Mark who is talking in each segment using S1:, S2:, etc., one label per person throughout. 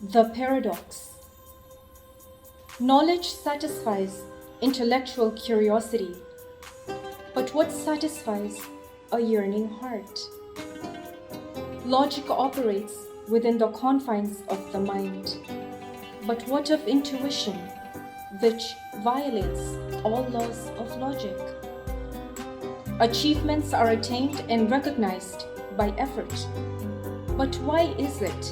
S1: The paradox. Knowledge satisfies intellectual curiosity, but what satisfies a yearning heart? Logic operates within the confines of the mind, but what of intuition, which violates all laws of logic? Achievements are attained and recognized by effort, but why is it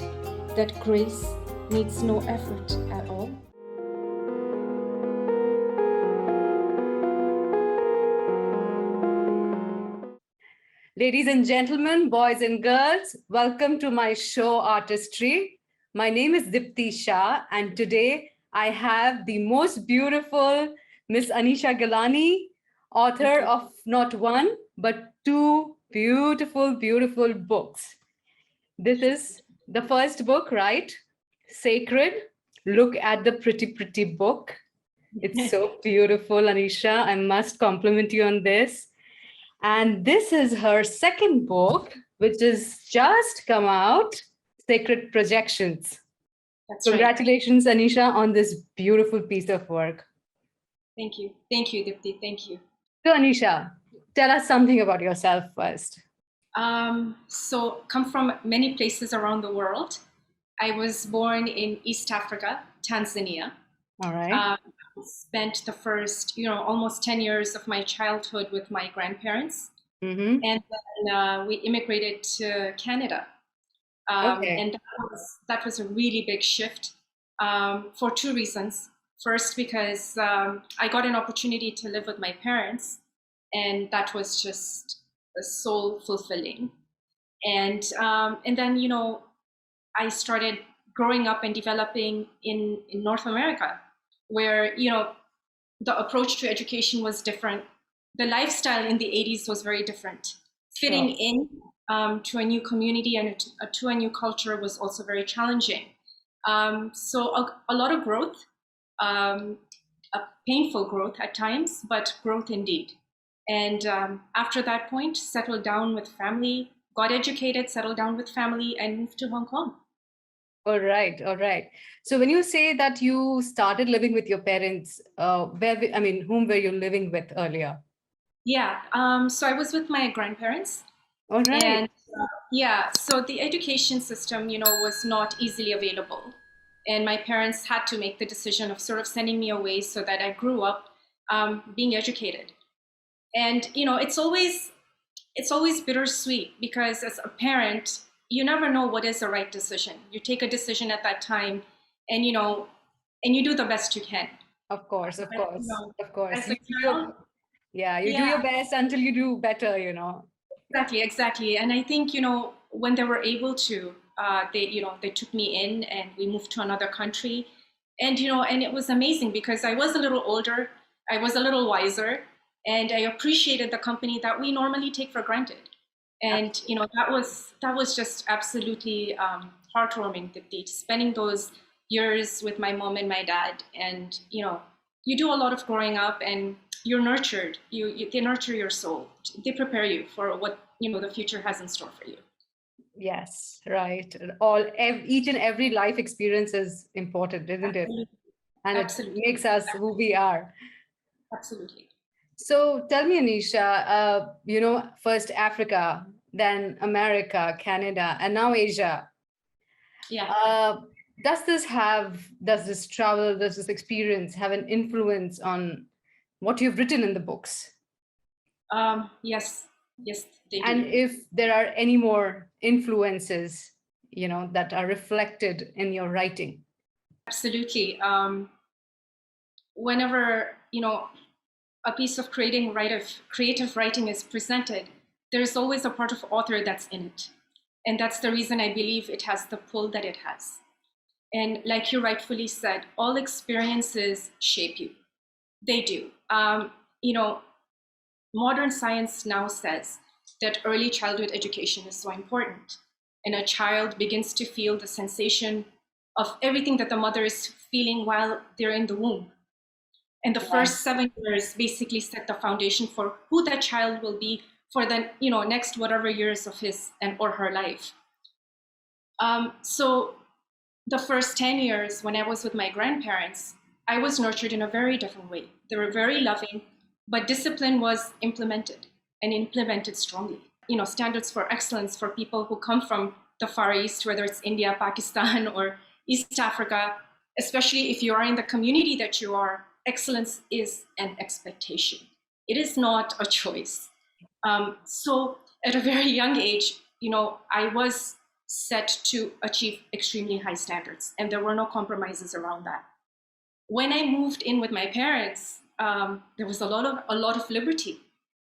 S1: that grace needs no effort at all?
S2: Ladies and gentlemen, boys and girls, welcome to my show Artistry. My name is Diptii Shah, and today I have the most beautiful Miss Anisha Gilani, author of not one, but two beautiful, beautiful books. This is the first book, right? Sacred. Look at the pretty, pretty book. It's so beautiful, Anisha. I must compliment you on this. And this is her second book, which has just come out, Sacred Projections.
S1: That's
S2: Congratulations, right. Anisha, on this beautiful piece of work.
S1: Thank you. Thank you, Diptii. Thank you.
S2: So, Anisha, tell us something about yourself first.
S1: So, come from many places around the world. I was born in East Africa, Tanzania.
S2: All right.
S1: Spent the first, almost 10 years of my childhood with my grandparents.
S2: Mm-hmm.
S1: And then we immigrated to Canada. And that was a really big shift for two reasons. First, because I got an opportunity to live with my parents, and that was just soul fulfilling. And then, I started growing up and developing in North America, where, the approach to education was different. The lifestyle in the 80s was very different. Fitting in to a new community and to a new culture was also very challenging. So a lot of growth, a painful growth at times, but growth indeed. And after that point, settled down with family, got educated, settled down with family, and moved to Hong Kong.
S2: All right. So when you say that you started living with your parents, whom were you living with earlier?
S1: Yeah, so I was with my grandparents.
S2: All right.
S1: And so the education system, was not easily available. And my parents had to make the decision of sort of sending me away so that I grew up being educated. And, it's always bittersweet, because as a parent, you never know what is the right decision. You take a decision at that time, and, and you do the best you can.
S2: Of course.
S1: As a
S2: child, you do your best until you do better,
S1: Exactly. And I think, when they were able to, they took me in and we moved to another country. And, and it was amazing because I was a little older, I was a little wiser, and I appreciated the company that we normally take for granted. And, that was just absolutely heartwarming, spending those years with my mom and my dad. And, you do a lot of growing up, and you're nurtured. They nurture your soul. They prepare you for what the future has in store for you.
S2: Yes, right. Each and every life experience is important, isn't it? And Absolutely. It makes us who we are.
S1: Absolutely.
S2: So tell me, Anisha, first Africa, then America, Canada, and now Asia.
S1: Yeah.
S2: Does this travel, does this experience have an influence on what you've written in the books?
S1: Yes, they do.
S2: And if there are any more influences, that are reflected in your writing?
S1: Absolutely. Whenever, a piece of creative writing is presented, there's always a part of author that's in it. And that's the reason I believe it has the pull that it has. And like you rightfully said, all experiences shape you. They do. Modern science now says that early childhood education is so important. And a child begins to feel the sensation of everything that the mother is feeling while they're in the womb. And the first 7 years basically set the foundation for who that child will be for the next whatever years of his or her life. So the first 10 years when I was with my grandparents, I was nurtured in a very different way. They were very loving, but discipline was implemented and implemented strongly. Standards for excellence for people who come from the Far East, whether it's India, Pakistan, or East Africa, especially if you are in the community that you are, excellence is an expectation. It is not a choice. So at a very young age, I was set to achieve extremely high standards, and there were no compromises around that. When I moved in with my parents, there was a lot of liberty.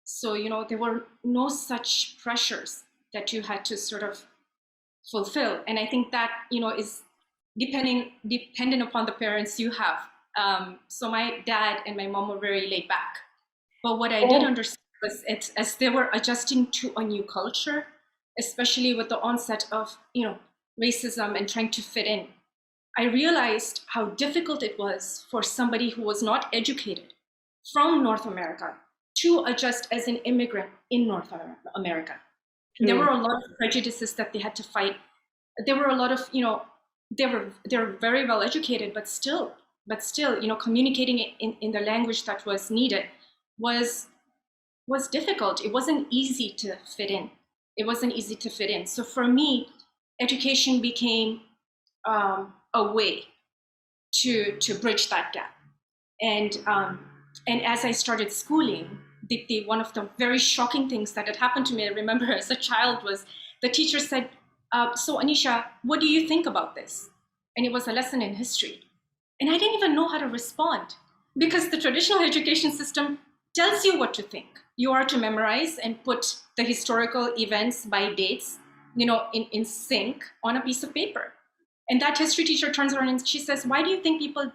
S1: So there were no such pressures that you had to sort of fulfill, and I think that is dependent upon the parents you have. So my dad and my mom were very laid back, but what I did understand was as they were adjusting to a new culture, especially with the onset of racism and trying to fit in, I realized how difficult it was for somebody who was not educated from North America to adjust as an immigrant in North America. There were a lot of prejudices that they had to fight. There were a lot of, they're very well educated, but still, communicating in the language that was needed was difficult. It wasn't easy to fit in. So for me, education became a way to bridge that gap. And as I started schooling, one of the very shocking things that had happened to me, I remember as a child, was the teacher said, so Anisha, what do you think about this? And it was a lesson in history. And I didn't even know how to respond, because the traditional education system tells you what to think. You are to memorize and put the historical events by dates, in sync on a piece of paper. And that history teacher turns around and she says, why do you think people,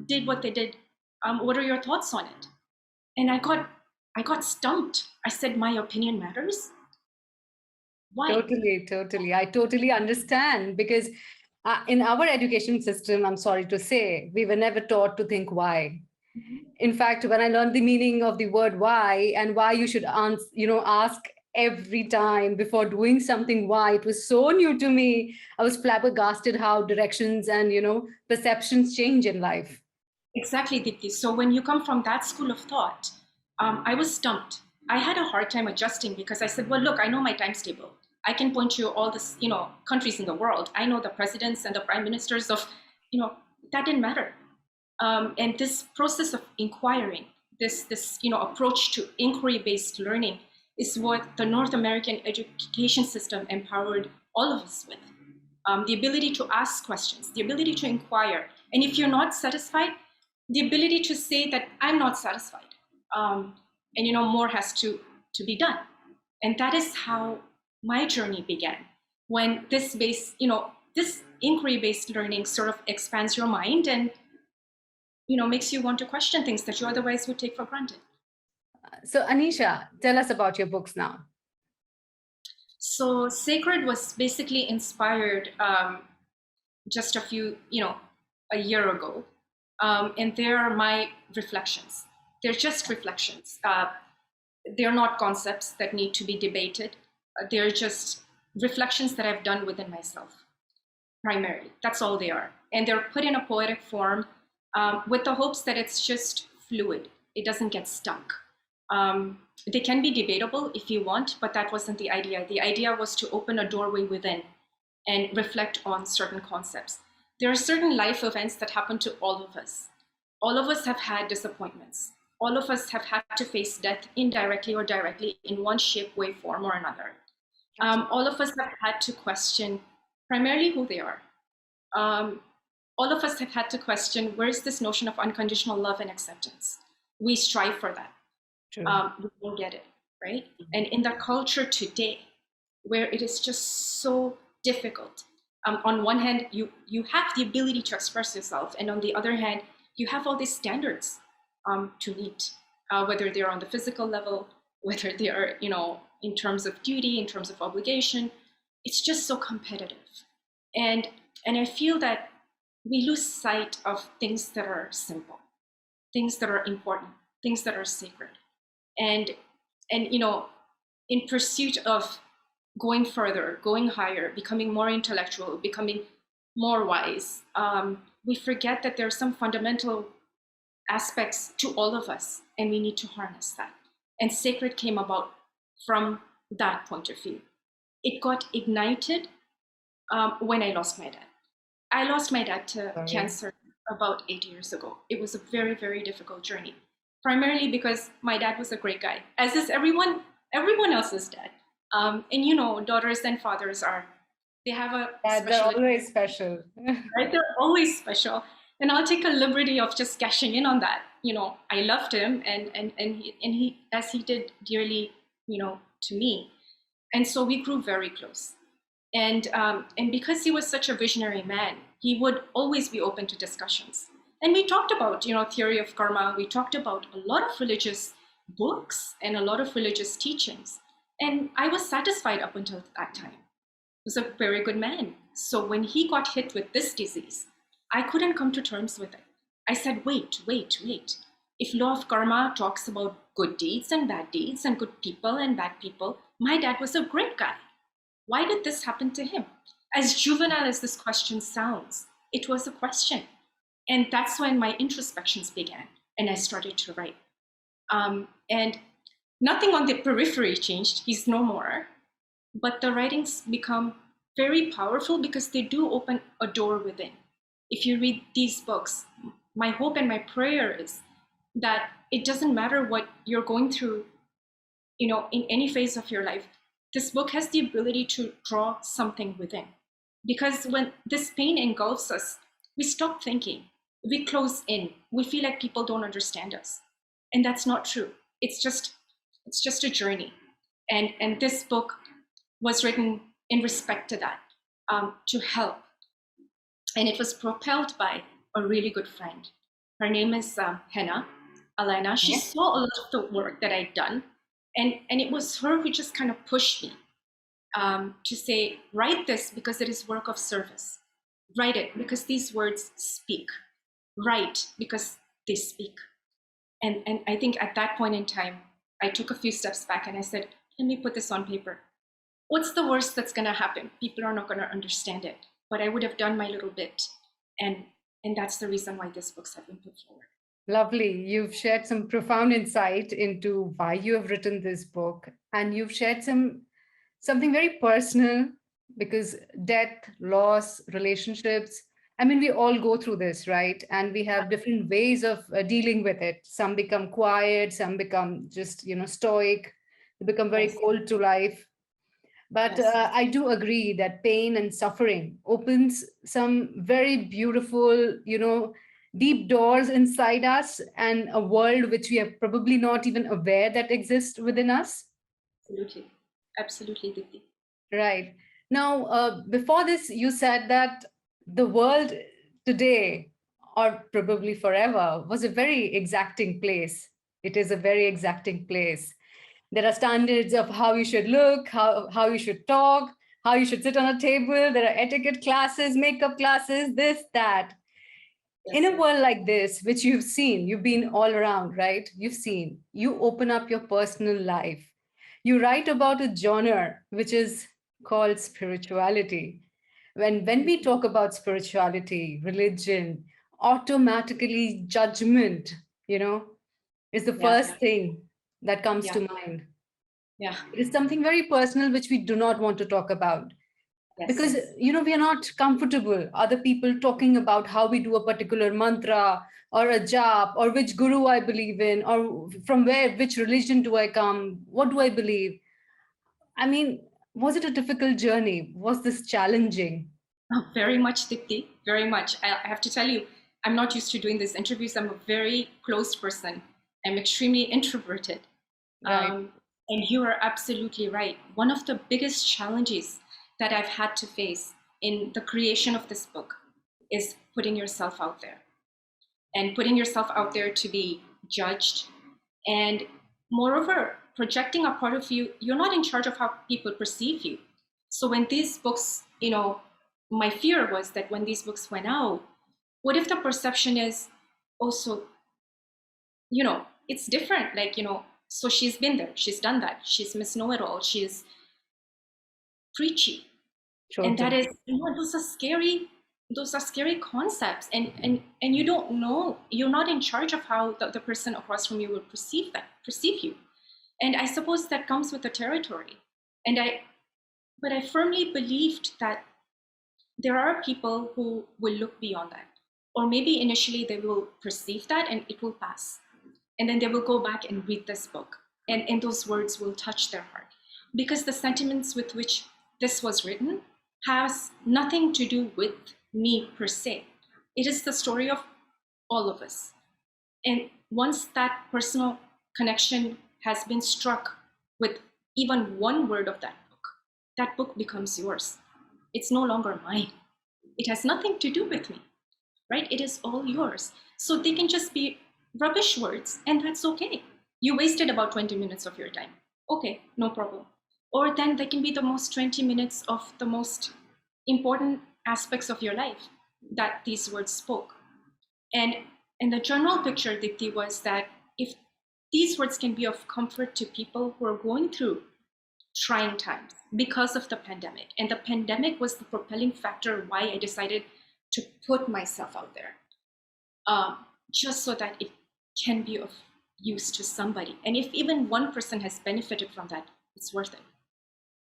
S1: did what they did? What are your thoughts on it? And I got stumped. I said, my opinion matters? Why?
S2: Totally. I totally understand, because in our education system, I'm sorry to say, we were never taught to think why. In fact, when I learned the meaning of the word why, and why you should ask every time before doing something, why, it was so new to me. I was flabbergasted how directions and perceptions change in life.
S1: Exactly, Diptii. So when you come from that school of thought, I was stumped. I had a hard time adjusting, because I said, well, look, I know my times table. I can point you all this, countries in the world. I know the presidents and the prime ministers of, that didn't matter. And this process of inquiring, this approach to inquiry-based learning, is what the North American education system empowered all of us with. The ability to ask questions, the ability to inquire, and if you're not satisfied, the ability to say that I'm not satisfied, and more has to be done. And that is how my journey began. When this inquiry-based learning sort of expands your mind and makes you want to question things that you otherwise would take for granted.
S2: So Anisha, tell us about your books now.
S1: So Sacred was basically inspired just a year ago. And they're my reflections. They're just reflections. They're not concepts that need to be debated. They're just reflections that I've done within myself, primarily. That's all they are. And they're put in a poetic form with the hopes that it's just fluid. It doesn't get stuck. They can be debatable if you want, but that wasn't the idea. The idea was to open a doorway within and reflect on certain concepts. There are certain life events that happen to all of us. All of us have had disappointments. All of us have had to face death indirectly or directly in one shape, way, form, or another. All of us have had to question primarily who they are. All of us have had to question, where's this notion of unconditional love and acceptance? We strive for that. We don't get it, right? And in the culture today, where it is just so difficult, on one hand, you have the ability to express yourself, and on the other hand, you have all these standards to meet, whether they're on the physical level, whether they are, in terms of duty, in terms of obligation. It's just so competitive, and I feel that we lose sight of things that are simple, things that are important, things that are sacred, and in pursuit of going further, going higher, becoming more intellectual, becoming more wise. We forget that there are some fundamental aspects to all of us, and we need to harness that. And Sacred came about from that point of view. It got ignited when I lost my dad. I lost my dad to cancer about 8 years ago. It was a very, very difficult journey, primarily because my dad was a great guy, as is everyone else's dad. And you know, daughters and fathers they have a
S2: they're always special.
S1: Right? They're always special. And I'll take a liberty of just cashing in on that. You know, I loved him and he as he did dearly, you know, to me. And so we grew very close. And because he was such a visionary man, he would always be open to discussions. And we talked about, you know, theory of karma. We talked about a lot of religious books and a lot of religious teachings. And I was satisfied up until that time. He was a very good man. So when he got hit with this disease, I couldn't come to terms with it. I said, wait. If law of karma talks about good deeds and good people and bad people, my dad was a great guy. Why did this happen to him? As juvenile as this question sounds, it was a question. And that's when my introspections began and I started to write. And nothing on the periphery changed. He's no more. But the writings become very powerful because they do open a door within. If you read these books, my hope and my prayer is that it doesn't matter what you're going through, you know, in any phase of your life. This book has the ability to draw something within. Because when this pain engulfs us, we stop thinking, we close in, we feel like people don't understand us. And that's not true. It's just a journey. And this book was written in respect to that, to help. And it was propelled by a really good friend. Her name is Henna, Alena. She saw a lot of the work that I'd done. And it was her who just kind of pushed me to say, write this because it is work of service. Write it because these words speak. Write because they speak. And I think at that point in time, I took a few steps back and I said, let me put this on paper. What's the worst that's going to happen? People are not going to understand it. But I would have done my little bit. And that's the reason why these books have been put forward.
S2: Lovely. You've shared some profound insight into why you have written this book. And you've shared something very personal, because death, loss, relationships, I mean, we all go through this, right? And we have different ways of dealing with it. Some become quiet, some become just, you know, stoic, they become very cold to life. But I do agree that pain and suffering opens some very beautiful, you know, deep doors inside us and a world which we are probably not even aware that exists within us.
S1: Absolutely, Diptii.
S2: Right. Now, before this, you said that the world today, or probably forever, was a very exacting place. It is a very exacting place. There are standards of how you should look, how you should talk, how you should sit on a table. There are etiquette classes, makeup classes, this, that. In a world like this, which you've seen, you've been all around, right? You've seen, you open up your personal life. You write about a genre which is called spirituality. When we talk about spirituality, religion, automatically judgment, you know, is the first thing that comes to mind.
S1: Yeah.
S2: It is something very personal which we do not want to talk about. Because, you know, we are not comfortable other people talking about how we do a particular mantra or a jap or which guru I believe in or from which religion do I come, what do I believe. I mean, was it a difficult journey? Was this challenging?
S1: Oh, very much, Diptii, very much. I have to tell you, I'm not used to doing these interviews. I'm a very closed person. I'm extremely introverted.
S2: Right.
S1: And you are absolutely right. One of the biggest challenges that I've had to face in the creation of this book is putting yourself out there. And putting yourself out there to be judged. And moreover, projecting a part of you, you're not in charge of how people perceive you. So when these books, you know, my fear was that when these books went out, what if the perception is also, you know, it's different. Like, you know, so she's been there, she's done that, she's Miss Know-it-all, she's preachy. Totally. And that is, you know, those are scary those are scary concepts, and you don't know, you're not in charge of how the person across from you will perceive you. And I suppose that comes with the territory. But I firmly believed that there are people who will look beyond that, or maybe initially they will perceive that and it will pass, and then they will go back and read this book, and those words will touch their heart, because the sentiments with which this was written has nothing to do with me per se. It is the story of all of us. And once that personal connection has been struck with even one word of that book becomes yours. It's no longer mine. It has nothing to do with me, right? It is all yours. So they can just be rubbish words, and that's okay. You wasted about 20 minutes of your time. Okay, no problem. Or then they can be the most 20 minutes of the most important aspects of your life that these words spoke. And the general picture, Diptii, was that if these words can be of comfort to people who are going through trying times because of the pandemic, and the pandemic was the propelling factor why I decided to put myself out there, just so that it can be of use to somebody. And if even one person has benefited from that, it's worth it.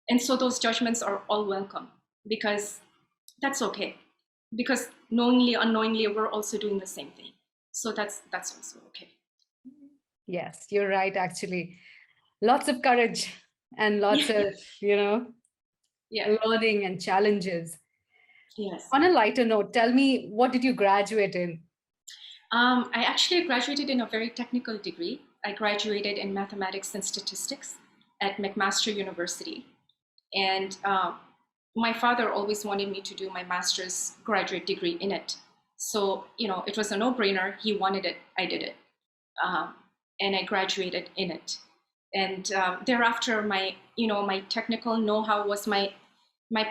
S1: And so those judgments are all welcome, because that's okay. Because knowingly, unknowingly, we're also doing the same thing. So that's also okay.
S2: Yes, you're right, actually. Lots of courage and lots of, learning and challenges.
S1: Yes.
S2: On a lighter note, tell me, what did you graduate in?
S1: I actually graduated in a very technical degree. I graduated in mathematics and statistics at McMaster University. And my father always wanted me to do my master's graduate degree in it. So, it was a no-brainer. He wanted it, I did it. And I graduated in it. And thereafter, my technical know-how was my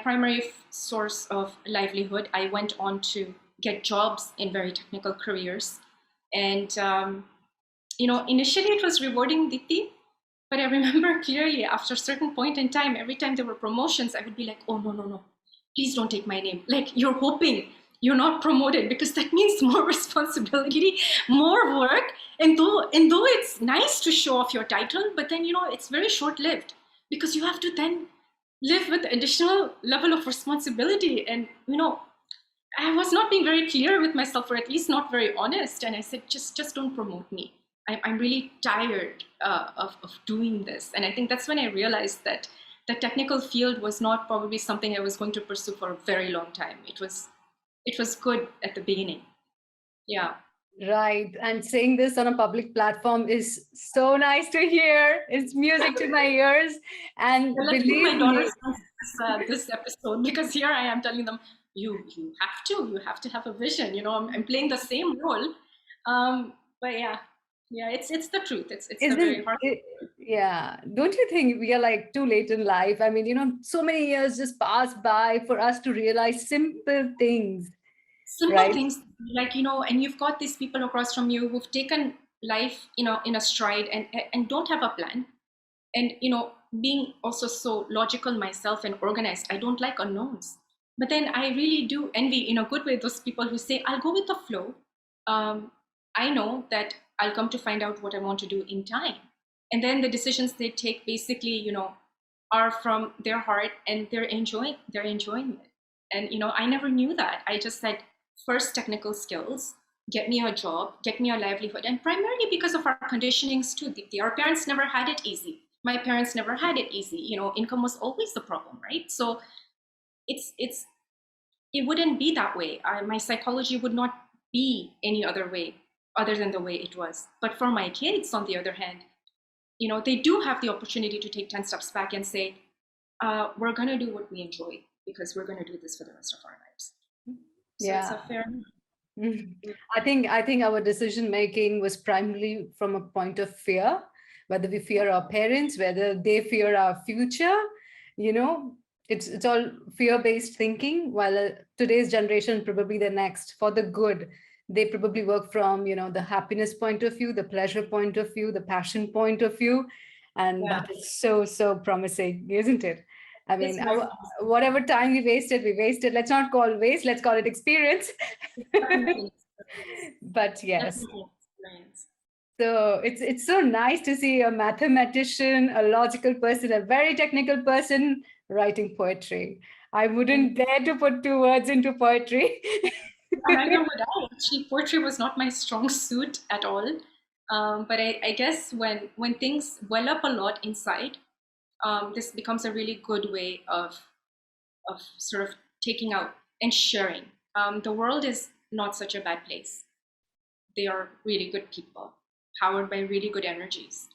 S1: primary source of livelihood. I went on to get jobs in very technical careers. And, initially it was rewarding, Diptii, but I remember clearly after a certain point in time, every time there were promotions, I would be like, oh, no, please don't take my name. Like, you're hoping you're not promoted, because that means more responsibility, more work. And though it's nice to show off your title, but then, it's very short-lived, because you have to then live with additional level of responsibility. And, I was not being very clear with myself, or at least not very honest. And I said, just don't promote me. I'm really tired of doing this. And I think that's when I realized that the technical field was not probably something I was going to pursue for a very long time. It was good at the beginning. Yeah.
S2: Right. And saying this on a public platform is so nice to hear. It's music to my ears. And believe
S1: my daughters this episode, because here I am telling them, you have to have a vision. I'm playing the same role. But yeah, it's the truth. It's a very hard.
S2: Yeah. Don't you think we are like too late in life? I mean, so many years just pass by for us to realize simple things.
S1: Simple things, like, and you've got these people across from you who've taken life, in a stride, and don't have a plan. And, being also so logical myself and organized, I don't like unknowns. But then I really do envy, in a good way, those people who say, I'll go with the flow. I know that I'll come to find out what I want to do in time. And then the decisions they take basically, are from their heart, and they're enjoying it. And, I never knew that. I just said, first technical skills, get me a job, get me a livelihood. And primarily because of our conditionings too, Diptii. Our parents never had it easy. My parents never had it easy. Income was always the problem, right? So it wouldn't be that way. My psychology would not be any other way other than the way it was. But for my kids, on the other hand, they do have the opportunity to take 10 steps back and say, we're going to do what we enjoy, because we're going to do this for the rest of our lives. So
S2: yeah.
S1: It's a fair.
S2: I think our decision making was primarily from a point of fear, whether we fear our parents, whether they fear our future. It's all fear-based thinking, while today's generation, probably the next, for the good, they probably work from the happiness point of view, the pleasure point of view, the passion point of view. And that is so promising, isn't it? I mean, whatever time we wasted, we wasted. Let's not call waste, let's call it experience. But yes. So it's so nice to see a mathematician, a logical person, a very technical person writing poetry. I wouldn't dare to put two words into poetry.
S1: Neither would I. Actually, poetry was not my strong suit at all. But I guess when things well up a lot inside, this becomes a really good way of sort of taking out and sharing. The world is not such a bad place. They are really good people, powered by really good energies,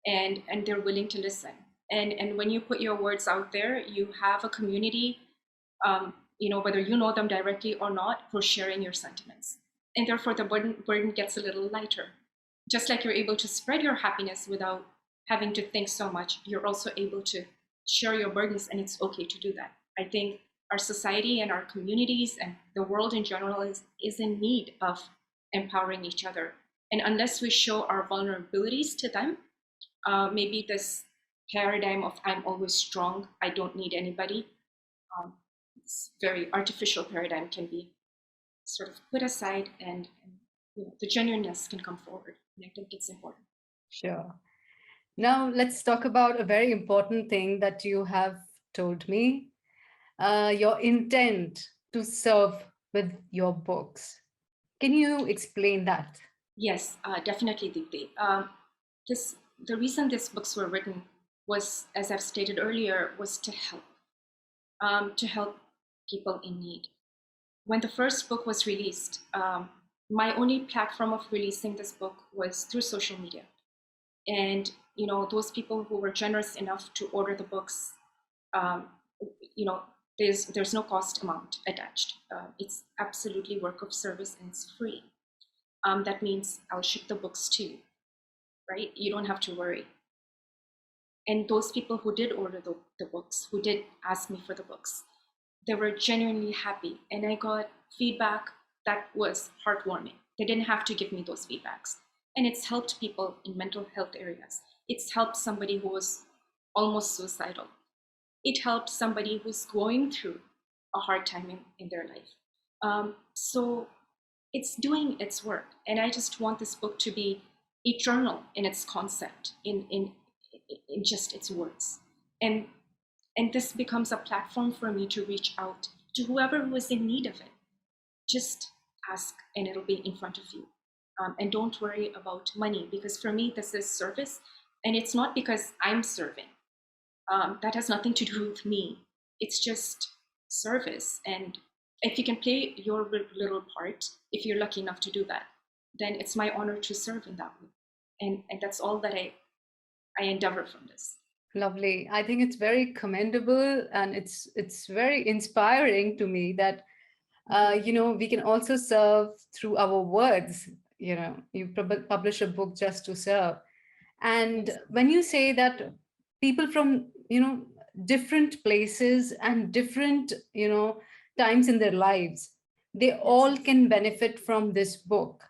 S1: and they're willing to listen. And when you put your words out there, you have a community, whether you know them directly or not, who are sharing your sentiments. And therefore, the burden gets a little lighter. Just like you're able to spread your happiness without having to think so much, you're also able to share your burdens, and it's okay to do that. I think our society and our communities and the world in general is in need of empowering each other. And unless we show our vulnerabilities to them, maybe this paradigm of I'm always strong, I don't need anybody, this very artificial paradigm can be sort of put aside, and the genuineness can come forward. And I think it's important.
S2: Sure. Now let's talk about a very important thing that you have told me, your intent to serve with your books. Can you explain that?
S1: Yes, definitely, Diptii. The reason these books were written was, as I've stated earlier, was to help people in need. When the first book was released, my only platform of releasing this book was through social media. And those people who were generous enough to order the books, there's no cost amount attached. It's absolutely work of service, and it's free. That means I'll ship the books to you, right? You don't have to worry. And those people who did order the books, who did ask me for the books, they were genuinely happy. And I got feedback that was heartwarming. They didn't have to give me those feedbacks. And it's helped people in mental health areas. It's helped somebody who was almost suicidal. It helped somebody who's going through a hard time in their life. So it's doing its work. And I just want this book to be eternal in its concept, in just its words. And this becomes a platform for me to reach out to whoever who is in need of it. Just ask, and it'll be in front of you. And don't worry about money, because for me, this is service. And it's not because I'm serving. That has nothing to do with me. It's just service. And if you can play your little part, if you're lucky enough to do that, then it's my honor to serve in that way. And that's all that I endeavor from this.
S2: Lovely. I think it's very commendable, and it's very inspiring to me that we can also serve through our words. You publish a book just to serve. And when you say that people from different places and different times in their lives, they all can benefit from this book.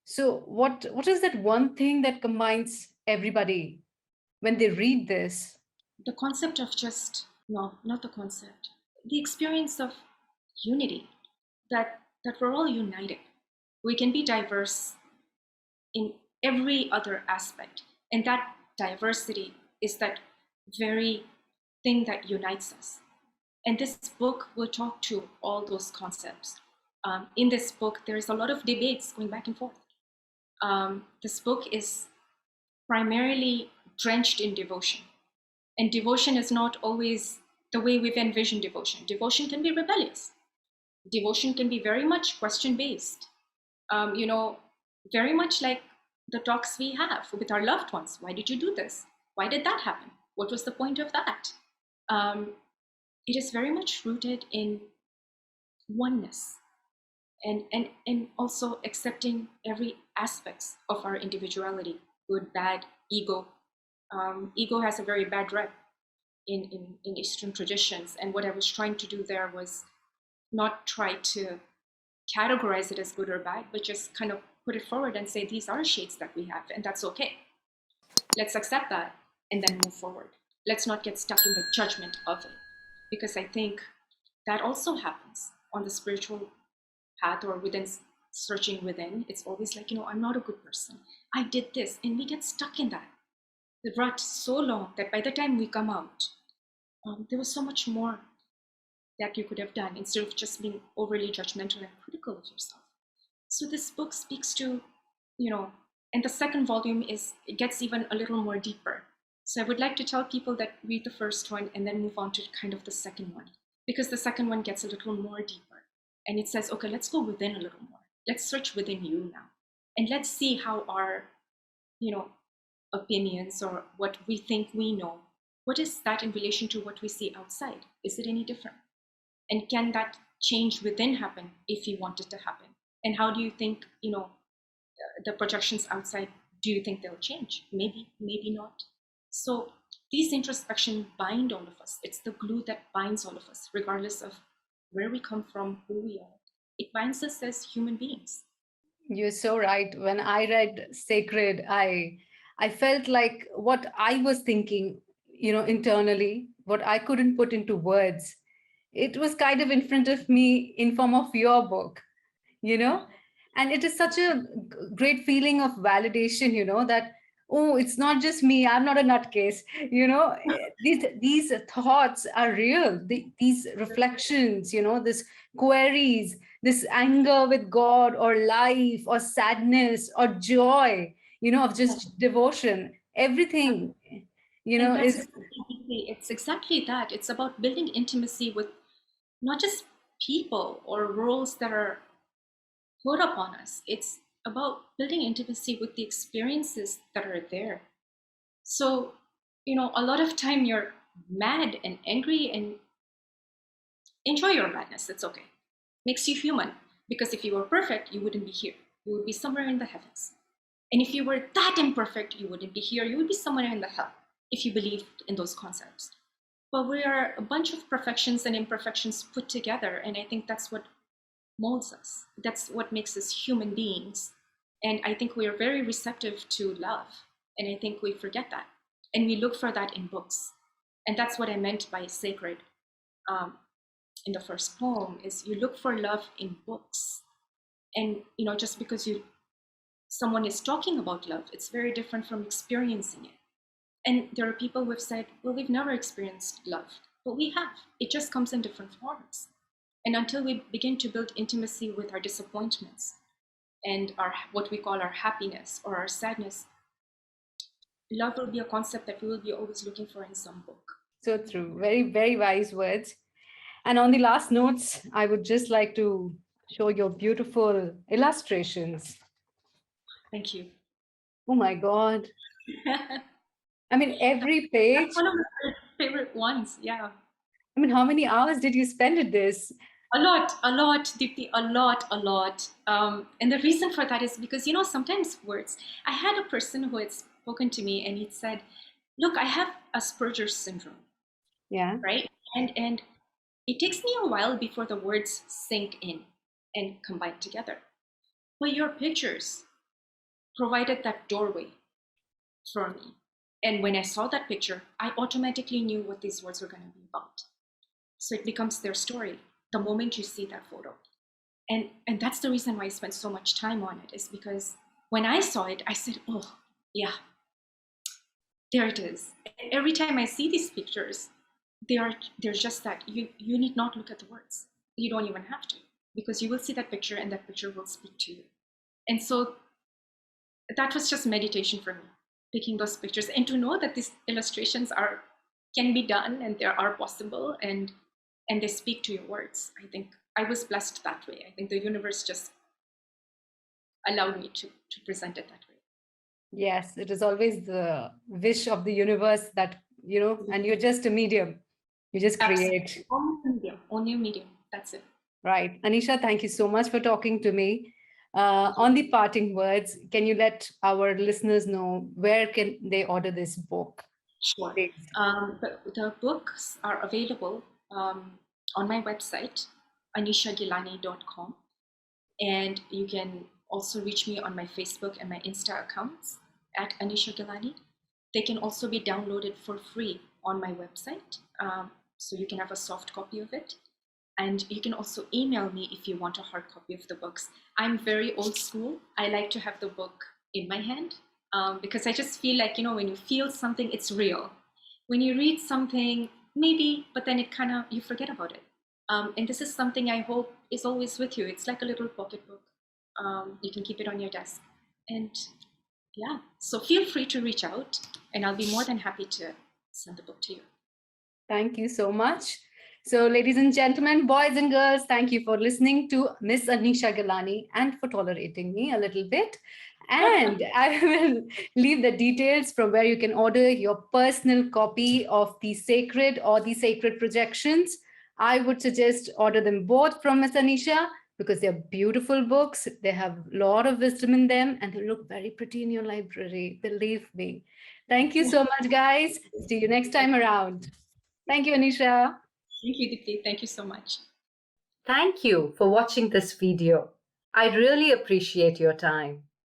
S2: So what is that one thing that combines everybody when they read this?
S1: The concept of not the concept, the experience of unity, that we're all united. We can be diverse in every other aspect, and that diversity is that very thing that unites us. And this book will talk to all those concepts. In this book, there's a lot of debates going back and forth. This book is primarily drenched in devotion. And devotion is not always the way we've envisioned devotion. Devotion can be rebellious. Devotion can be very much question-based. Very much like the talks we have with our loved ones. Why did you do this? Why did that happen? What was the point of that? It is very much rooted in oneness, and also accepting every aspects of our individuality, good, bad, ego. Ego has a very bad rep in Eastern traditions, and what I was trying to do there was not try to categorize it as good or bad, but just kind of put it forward and say these are shades that we have, and that's okay. Let's accept that and then move forward. Let's not get stuck in the judgment of it. because I think that also happens on the spiritual path or within, searching within. It's always like, I'm not a good person. I did this. And we get stuck in that rut so long that by the time we come out, there was so much more that you could have done instead of just being overly judgmental and critical of yourself. So this book speaks to, and the second volume it gets even a little more deeper. So I would like to tell people that read the first one and then move on to kind of the second one, because the second one gets a little more deeper. And it says, okay, let's go within a little more. Let's search within you now. And let's see how our, opinions or what we think we know, what is that in relation to what we see outside? Is it any different? And can that change within happen if you want it to happen? And how do you think, the projections outside, do you think they'll change? Maybe, maybe not. So these introspection bind all of us. It's the glue that binds all of us, regardless of where we come from, who we are. It binds us as human beings.
S2: You're so right. When I read Sacred, I felt like what I was thinking, internally, what I couldn't put into words, it was kind of in front of me in form of your book, and it is such a great feeling of validation, that, oh, it's not just me, I'm not a nutcase, these thoughts are real. These reflections, this queries, this anger with God or life or sadness or joy, of just devotion, everything,
S1: And that's
S2: is
S1: it's exactly that. It's about building intimacy with not just people or roles that are put upon us. It's about building intimacy with the experiences that are there. So, a lot of time you're mad and angry, and enjoy your madness. It's okay. Makes you human. Because if you were perfect, you wouldn't be here. You would be somewhere in the heavens. And if you were that imperfect, you wouldn't be here. You would be somewhere in the hell if you believed in those concepts. But we are a bunch of perfections and imperfections put together. And I think that's what molds us. That's what makes us human beings. And I think we are very receptive to love. And I think we forget that. And we look for that in books. And that's what I meant by sacred in the first poem, is you look for love in books. And, just because someone is talking about love, it's very different from experiencing it. And there are people who have said, well, we've never experienced love, but we have. It just comes in different forms. And until we begin to build intimacy with our disappointments and what we call our happiness or our sadness, love will be a concept that we will be always looking for in some book.
S2: So true. Very, very wise words. And on the last notes, I would just like to show your beautiful illustrations.
S1: Thank you.
S2: Oh my God. I mean, every page.
S1: That's one of my favorite ones. Yeah.
S2: I mean, how many hours did you spend at this?
S1: A lot, Diptii, a lot. And the reason for that is because, sometimes words, I had a person who had spoken to me and he said, look, I have Asperger's syndrome.
S2: Yeah.
S1: Right. And it takes me a while before the words sink in and combine together. But your pictures provided that doorway for me. And when I saw that picture, I automatically knew what these words were going to be about. So it becomes their story the moment you see that photo. And that's the reason why I spent so much time on it, is because when I saw it, I said, oh, yeah, there it is. And every time I see these pictures, there's just that. You need not look at the words. You don't even have to, because you will see that picture and that picture will speak to you. And so that was just meditation for me, picking those pictures and to know that these illustrations can be done and they are possible and they speak to your words. I think I was blessed that way. I think the universe just allowed me to present it that way.
S2: Yes, it is always the wish of the universe that, and you're just a medium. You just create.
S1: Only a medium. That's it.
S2: Right. Anisha, thank you so much for talking to me. On the parting words, can you let our listeners know where can they order this book?
S1: Sure. The books are available on my website, anishagilani.com. And you can also reach me on my Facebook and my Insta accounts at Anisha Gilani. They can also be downloaded for free on my website. so you can have a soft copy of it. And you can also email me if you want a hard copy of the books. I'm very old school. I like to have the book in my hand because I just feel like, when you feel something, it's real. When you read something, maybe, but then you forget about it. And this is something I hope is always with you. It's like a little pocket book. You can keep it on your desk. And yeah, so feel free to reach out and I'll be more than happy to send the book to you.
S2: Thank you so much. So, ladies and gentlemen, boys and girls, thank you for listening to Miss Anisha Gilani and for tolerating me a little bit. And I will leave the details from where you can order your personal copy of The Sacred or The Sacred Projections. I would suggest order them both from Miss Anisha because they're beautiful books. They have a lot of wisdom in them and they look very pretty in your library. Believe me. Thank you so much, guys. See you next time around. Thank you, Anisha.
S1: Thank you, Diptii. Thank you so much.
S2: Thank you for watching this video. I really appreciate your time.